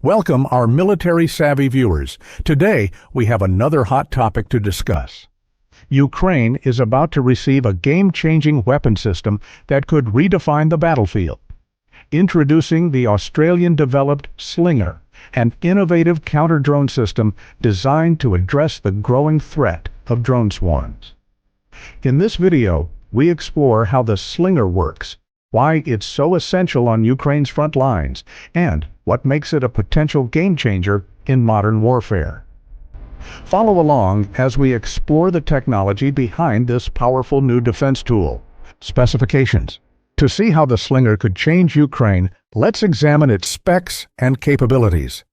Welcome our military-savvy viewers. Today, we have another hot topic to discuss. Ukraine is about to receive a game-changing weapon system that could redefine the battlefield. Introducing the Australian-developed Slinger, an innovative counter-drone system designed to address the growing threat of drone swarms. In this video, we explore how the Slinger works, why it's so essential on Ukraine's front lines, and what makes it a potential game-changer in modern warfare. Follow along as we explore the technology behind this powerful new defense tool. Specifications. To see how the Slinger could change Ukraine, let's examine its specs and capabilities.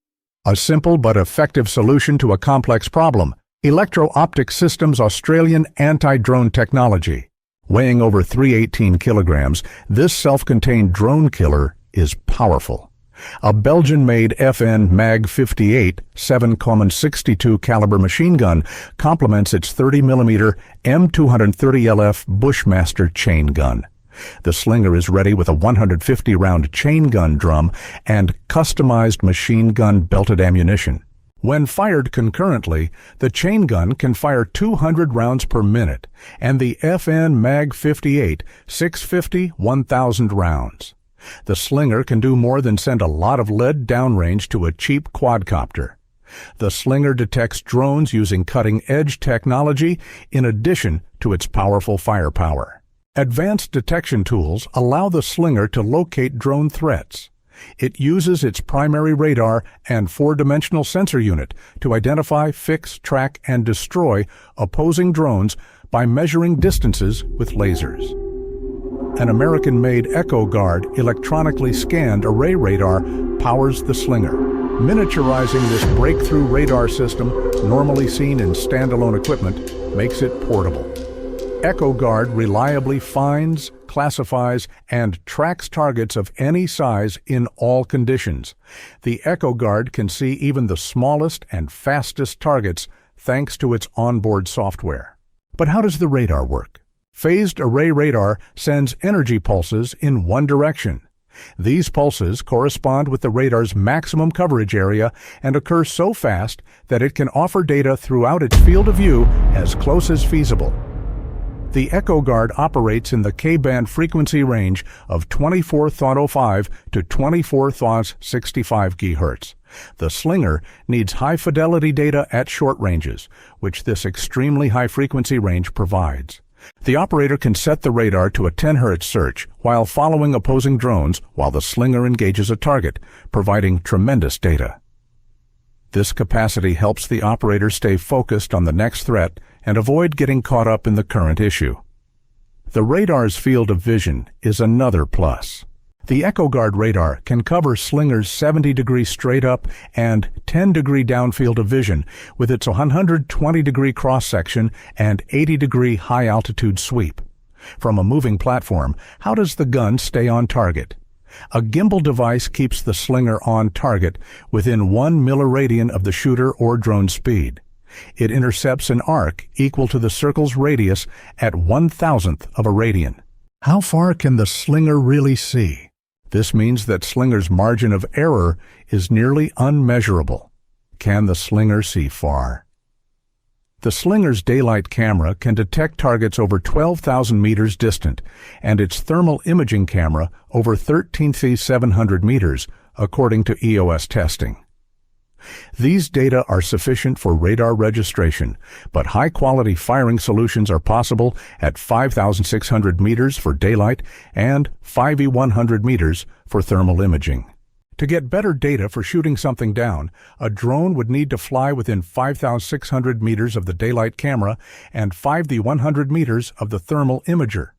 A simple but effective solution to a complex problem. Electro-Optic Systems Australian anti-drone technology. Weighing over 318 kilograms, this self-contained drone killer is powerful. A Belgian-made FN Mag 58 7.62 caliber machine gun complements its 30mm M230LF Bushmaster chain gun. The Slinger is ready with a 150-round chain gun drum and customized machine gun belted ammunition. When fired concurrently, the chain gun can fire 200 rounds per minute, and the FN Mag 58 650 1,000 rounds. The Slinger can do more than send a lot of lead downrange to a cheap quadcopter. The Slinger detects drones using cutting-edge technology in addition to its powerful firepower. Advanced detection tools allow the Slinger to locate drone threats. It uses its primary radar and four-dimensional sensor unit to identify, fix, track, and destroy opposing drones by measuring distances with lasers. An American-made Echo Guard electronically scanned array radar powers the Slinger. Miniaturizing this breakthrough radar system, normally seen in standalone equipment, makes it portable. Echo Guard reliably finds, classifies, and tracks targets of any size in all conditions. The Echo Guard can see even the smallest and fastest targets thanks to its onboard software. But how does the radar work? Phased array radar sends energy pulses in one direction. These pulses correspond with the radar's maximum coverage area and occur so fast that it can offer data throughout its field of view as close as feasible. The Echo Guard operates in the K-band frequency range of 24 thou.05 to 24 thou.65 GHz. The Slinger needs high-fidelity data at short ranges, which this extremely high-frequency range provides. The operator can set the radar to a 10 Hz search while following opposing drones while the Slinger engages a target, providing tremendous data. This capacity helps the operator stay focused on the next threat and avoid getting caught up in the current issue. The radar's field of vision is another plus. The Echo Guard radar can cover Slinger's 70-degree straight-up and 10-degree downfield of vision with its 120-degree cross-section and 80-degree high-altitude sweep. From a moving platform, how does the gun stay on target? A gimbal device keeps the Slinger on target within 1 milliradian of the shooter or drone speed. It intercepts an arc equal to the circle's radius at 1,000th of a radian. How far can the Slinger really see? This means that Slinger's margin of error is nearly unmeasurable. Can the Slinger see far? The Slinger's daylight camera can detect targets over 12,000 meters distant, and its thermal imaging camera over 13,700 meters, according to EOS testing. These data are sufficient for radar registration, but high-quality firing solutions are possible at 5,600 meters for daylight and 5,100 meters for thermal imaging. To get better data for shooting something down, a drone would need to fly within 5,600 meters of the daylight camera and 5,100 meters of the thermal imager.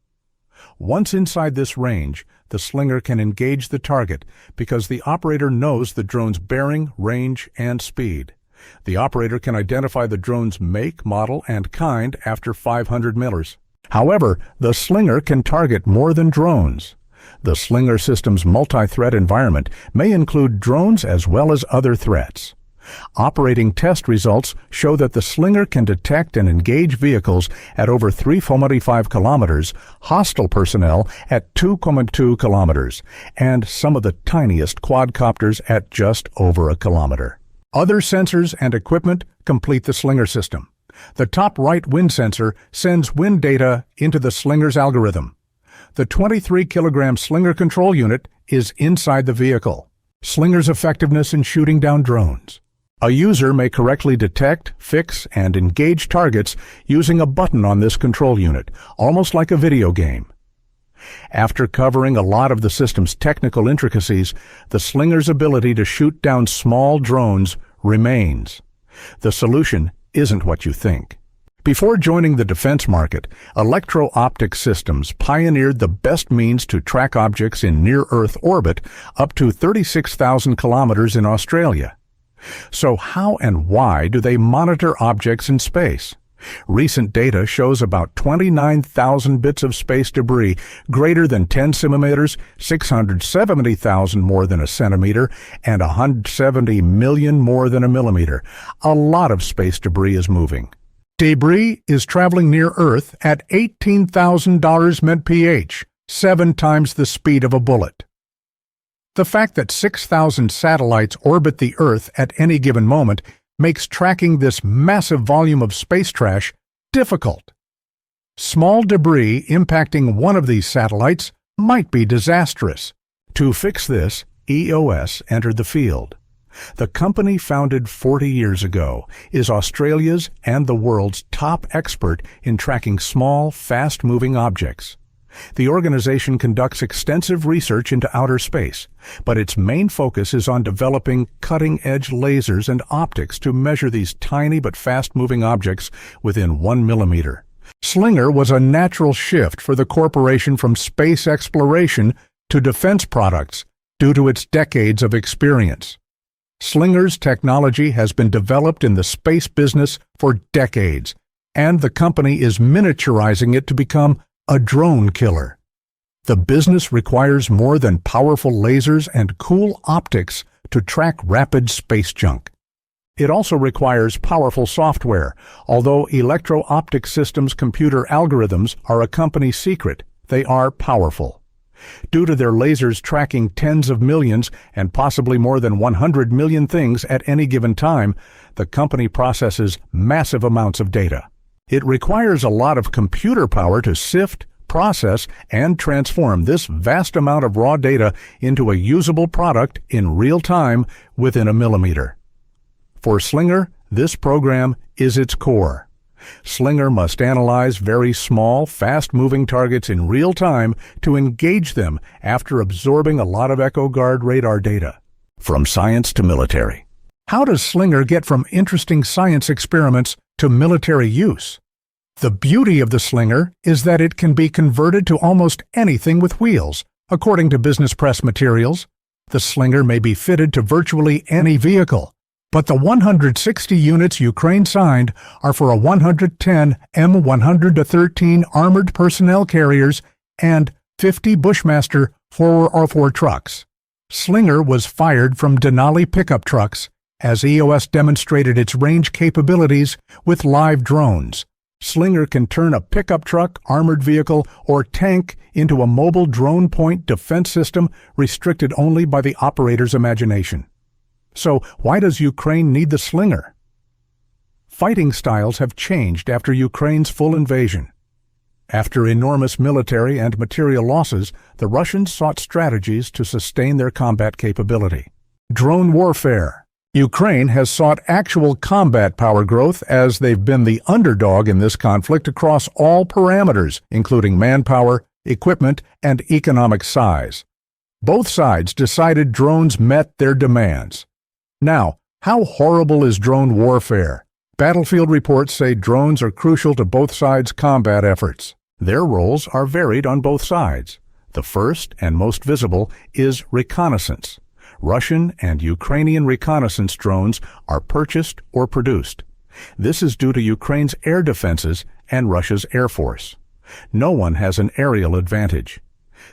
Once inside this range, the Slinger can engage the target because the operator knows the drone's bearing, range, and speed. The operator can identify the drone's make, model, and kind after 500 meters. However, the Slinger can target more than drones. The Slinger system's multi-threat environment may include drones as well as other threats. Operating test results show that the Slinger can detect and engage vehicles at over 3.5 kilometers, hostile personnel at 2.2 kilometers, and some of the tiniest quadcopters at just over a kilometer. Other sensors and equipment complete the Slinger system. The top right wind sensor sends wind data into the Slinger's algorithm. The 23-kilogram Slinger control unit is inside the vehicle. Slinger's effectiveness in shooting down drones. A user may correctly detect, fix, and engage targets using a button on this control unit, almost like a video game. After covering a lot of the system's technical intricacies, the Slinger's ability to shoot down small drones remains. The solution isn't what you think. Before joining the defense market, electro-optic systems pioneered the best means to track objects in near-Earth orbit up to 36,000 kilometers in Australia. So how and why do they monitor objects in space? Recent data shows about 29,000 bits of space debris greater than 10 centimeters, 670,000 more than a centimeter, and 170 million more than a millimeter. A lot of space debris is moving. Debris is traveling near Earth at 18,000 mph, 7 times the speed of a bullet. The fact that 6,000 satellites orbit the Earth at any given moment makes tracking this massive volume of space trash difficult. Small debris impacting one of these satellites might be disastrous. To fix this, EOS entered the field. The company, founded 40 years ago, is Australia's and the world's top expert in tracking small, fast-moving objects. The organization conducts extensive research into outer space, but its main focus is on developing cutting-edge lasers and optics to measure these tiny but fast-moving objects within 1 millimeter. Slinger was a natural shift for the corporation from space exploration to defense products due to its decades of experience. Slinger's technology has been developed in the space business for decades, and the company is miniaturizing it to become a drone killer. The business requires more than powerful lasers and cool optics to track rapid space junk. It also requires powerful software. Although electro-optic systems' computer algorithms are a company secret, they are powerful. Due to their lasers tracking tens of millions and possibly more than 100 million things at any given time, the company processes massive amounts of data. It requires a lot of computer power to sift, process, and transform this vast amount of raw data into a usable product in real time within a millimeter. For Slinger, this program is its core. Slinger must analyze very small, fast-moving targets in real time to engage them after absorbing a lot of EchoGuard radar data. From science to military. How does Slinger get from interesting science experiments to military use? The beauty of the Slinger is that it can be converted to almost anything with wheels. According to business press materials, the Slinger may be fitted to virtually any vehicle. But the 160 units Ukraine signed are for a 110 M113 armored personnel carriers and 50 Bushmaster 404 trucks. Slinger was fired from Denali pickup trucks as EOS demonstrated its range capabilities with live drones. Slinger can turn a pickup truck, armored vehicle, or tank into a mobile drone point defense system restricted only by the operator's imagination. So why does Ukraine need the Slinger? Fighting styles have changed after Ukraine's full invasion. After enormous military and material losses, the Russians sought strategies to sustain their combat capability. Drone warfare. Ukraine has sought actual combat power growth as they've been the underdog in this conflict across all parameters, including manpower, equipment, and economic size. Both sides decided drones met their demands. Now, how horrible is drone warfare? Battlefield reports say drones are crucial to both sides' combat efforts. Their roles are varied on both sides. The first and most visible is reconnaissance. Russian and Ukrainian reconnaissance drones are purchased or produced. This is due to Ukraine's air defenses and Russia's air force. No one has an aerial advantage.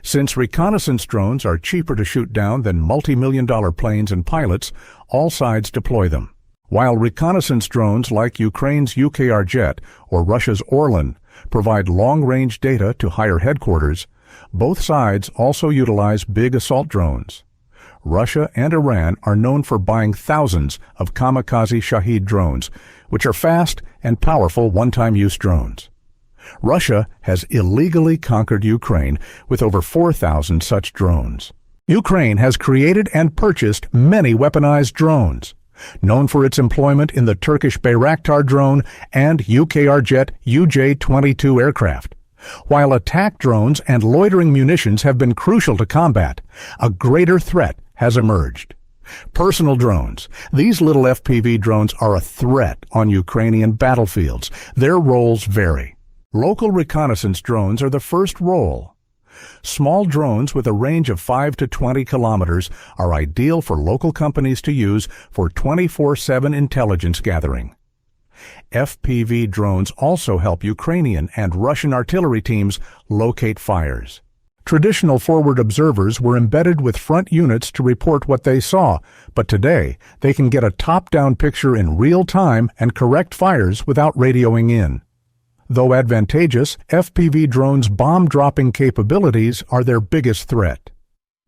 Since reconnaissance drones are cheaper to shoot down than multi-million-dollar planes and pilots, all sides deploy them. While reconnaissance drones like Ukraine's UKR-Jet or Russia's Orlan provide long-range data to higher headquarters, both sides also utilize big assault drones. Russia and Iran are known for buying thousands of kamikaze Shahed drones, which are fast and powerful one-time use drones. Russia has illegally conquered Ukraine with over 4,000 such drones. Ukraine has created and purchased many weaponized drones, known for its employment in the Turkish Bayraktar drone and UKR-Jet UJ-22 aircraft. While attack drones and loitering munitions have been crucial to combat, a greater threat has emerged. Personal drones. These little FPV drones are a threat on Ukrainian battlefields. Their roles vary. Local reconnaissance drones are the first role. Small drones with a range of 5 to 20 kilometers are ideal for local companies to use for 24/7 intelligence gathering. FPV drones also help Ukrainian and Russian artillery teams locate fires. Traditional forward observers were embedded with front units to report what they saw, but today they can get a top-down picture in real time and correct fires without radioing in. Though advantageous, FPV drones' bomb-dropping capabilities are their biggest threat.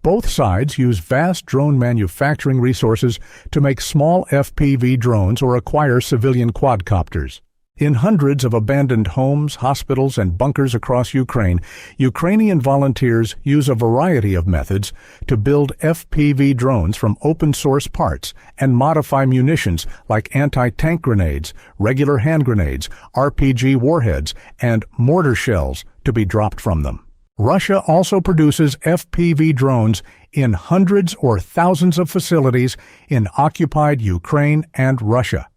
Both sides use vast drone manufacturing resources to make small FPV drones or acquire civilian quadcopters. In hundreds of abandoned homes, hospitals, and bunkers across Ukraine, Ukrainian volunteers use a variety of methods to build FPV drones from open-source parts and modify munitions like anti-tank grenades, regular hand grenades, RPG warheads, and mortar shells to be dropped from them. Russia also produces FPV drones in hundreds or thousands of facilities in occupied Ukraine and Russia.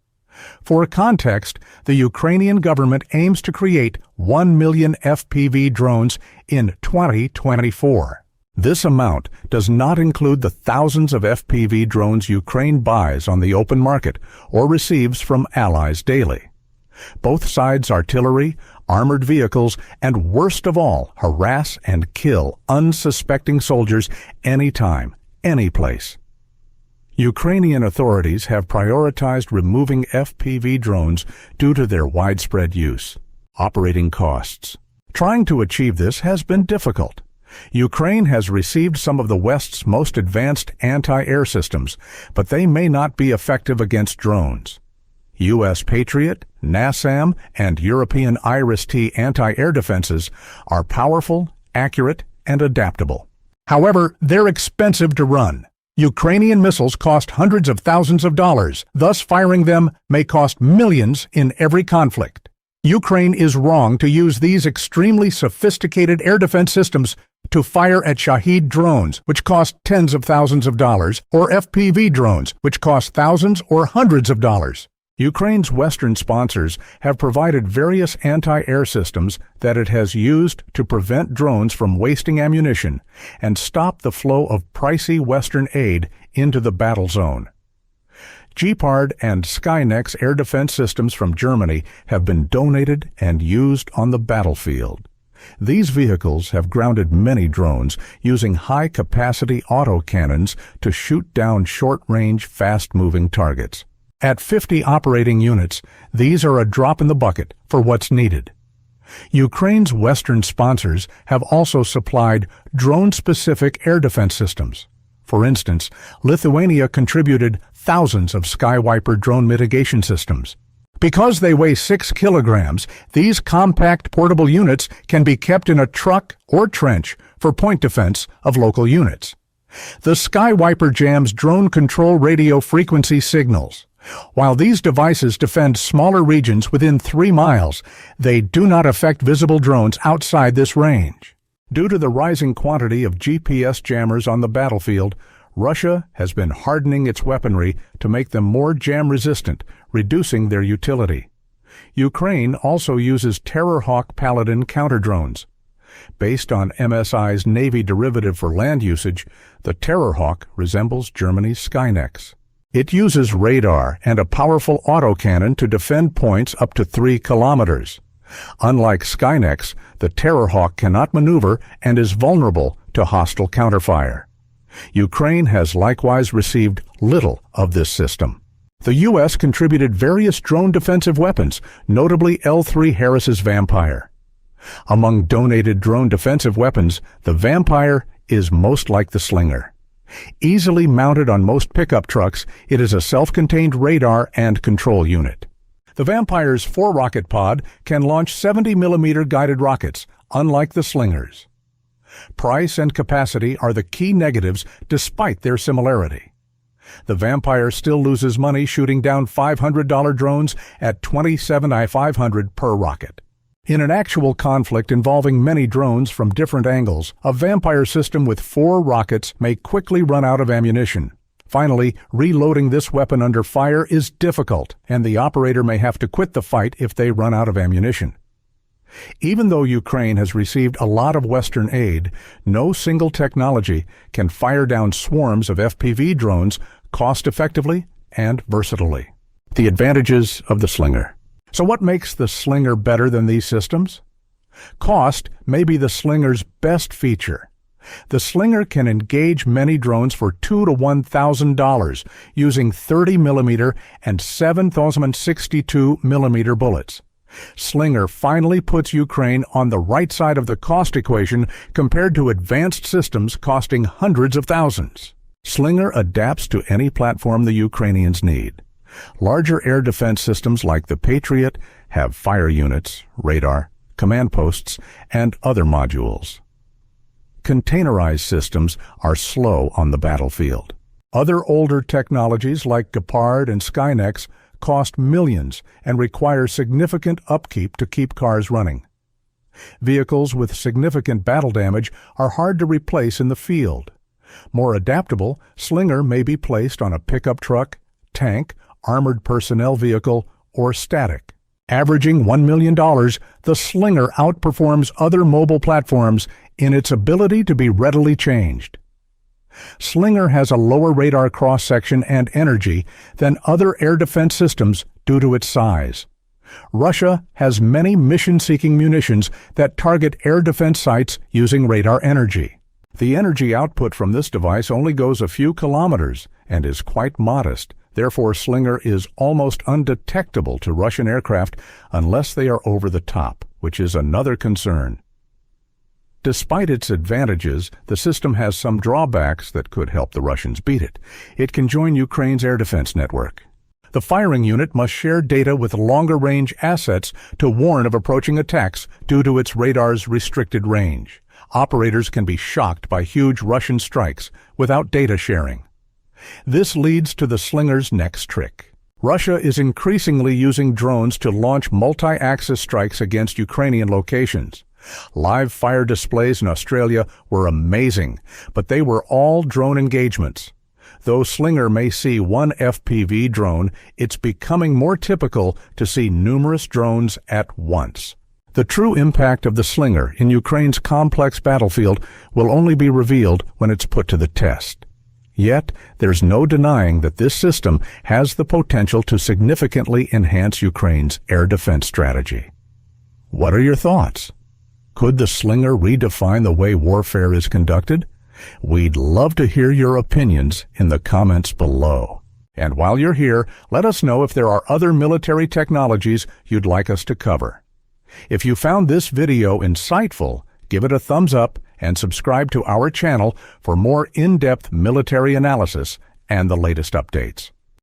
For context, the Ukrainian government aims to create 1 million FPV drones in 2024. This amount does not include the thousands of FPV drones Ukraine buys on the open market or receives from allies daily. Both sides' artillery, armored vehicles, and worst of all, harass and kill unsuspecting soldiers anytime, any place. Ukrainian authorities have prioritized removing FPV drones due to their widespread use. Operating costs. Trying to achieve this has been difficult. Ukraine has received some of the West's most advanced anti-air systems, but they may not be effective against drones. U.S. Patriot, NASAM, and European IRIS-T anti-air defenses are powerful, accurate, and adaptable. However, they're expensive to run. Ukrainian missiles cost hundreds of thousands of dollars, thus firing them may cost millions in every conflict. Ukraine is wrong to use these extremely sophisticated air defense systems to fire at Shahed drones, which cost tens of thousands of dollars, or FPV drones, which cost thousands or hundreds of dollars. Ukraine's Western sponsors have provided various anti-air systems that it has used to prevent drones from wasting ammunition and stop the flow of pricey Western aid into the battle zone. Gepard and Skynex air defense systems from Germany have been donated and used on the battlefield. These vehicles have grounded many drones using high-capacity autocannons to shoot down short-range, fast-moving targets. At 50 operating units, these are a drop in the bucket for what's needed. Ukraine's Western sponsors have also supplied drone-specific air defense systems. For instance, Lithuania contributed thousands of Skywiper drone mitigation systems. Because they weigh 6 kilograms, these compact portable units can be kept in a truck or trench for point defense of local units. The Skywiper jams drone control radio frequency signals. While these devices defend smaller regions within 3 miles, they do not affect visible drones outside this range. Due to the rising quantity of GPS jammers on the battlefield, Russia has been hardening its weaponry to make them more jam-resistant, reducing their utility. Ukraine also uses Terrorhawk Paladin counter-drones. Based on MSI's Navy derivative for land usage, the Terrorhawk resembles Germany's Skynex. It uses radar and a powerful autocannon to defend points up to 3 kilometers. Unlike Skynex, the Terrorhawk cannot maneuver and is vulnerable to hostile counterfire. Ukraine has likewise received little of this system. The U.S. contributed various drone defensive weapons, notably L3 Harris's Vampire. Among donated drone defensive weapons, the Vampire is most like the Slinger. Easily mounted on most pickup trucks, it is a self-contained radar and control unit. The Vampire's 4-rocket pod can launch 70mm guided rockets, unlike the Slingers. Price and capacity are the key negatives despite their similarity. The Vampire still loses money shooting down $500 drones at $27,500 per rocket. In an actual conflict involving many drones from different angles, a Vampire system with 4 rockets may quickly run out of ammunition. Finally, reloading this weapon under fire is difficult, and the operator may have to quit the fight if they run out of ammunition. Even though Ukraine has received a lot of Western aid, no single technology can fire down swarms of FPV drones cost-effectively and versatilely. The advantages of the Slinger. So what makes the Slinger better than these systems? Cost may be the Slinger's best feature. The Slinger can engage many drones for $2,000 to $1,000 using 30mm and 7,062mm bullets. Slinger finally puts Ukraine on the right side of the cost equation compared to advanced systems costing hundreds of thousands. Slinger adapts to any platform the Ukrainians need. Larger air defense systems like the Patriot have fire units, radar, command posts, and other modules. Containerized systems are slow on the battlefield. Other older technologies like Gepard and Skynex cost millions and require significant upkeep to keep cars running. Vehicles with significant battle damage are hard to replace in the field. More adaptable, Slinger may be placed on a pickup truck, tank, armored personnel vehicle, or static. Averaging $1 million, the Slinger outperforms other mobile platforms in its ability to be readily changed. Slinger has a lower radar cross-section and energy than other air defense systems due to its size. Russia has many mission-seeking munitions that target air defense sites using radar energy. The energy output from this device only goes a few kilometers and is quite modest. Therefore, Slinger is almost undetectable to Russian aircraft unless they are over the top, which is another concern. Despite its advantages, the system has some drawbacks that could help the Russians beat it. It can join Ukraine's air defense network. The firing unit must share data with longer-range assets to warn of approaching attacks due to its radar's restricted range. Operators can be shocked by huge Russian strikes without data sharing. This leads to the Slinger's next trick. Russia is increasingly using drones to launch multi-axis strikes against Ukrainian locations. Live fire displays in Australia were amazing, but they were all drone engagements. Though Slinger may see one FPV drone, it's becoming more typical to see numerous drones at once. The true impact of the Slinger in Ukraine's complex battlefield will only be revealed when it's put to the test. Yet, there's no denying that this system has the potential to significantly enhance Ukraine's air defense strategy. What are your thoughts? Could the Slinger redefine the way warfare is conducted? We'd love to hear your opinions in the comments below. And while you're here, let us know if there are other military technologies you'd like us to cover. If you found this video insightful, give it a thumbs up and subscribe to our channel for more in-depth military analysis and the latest updates.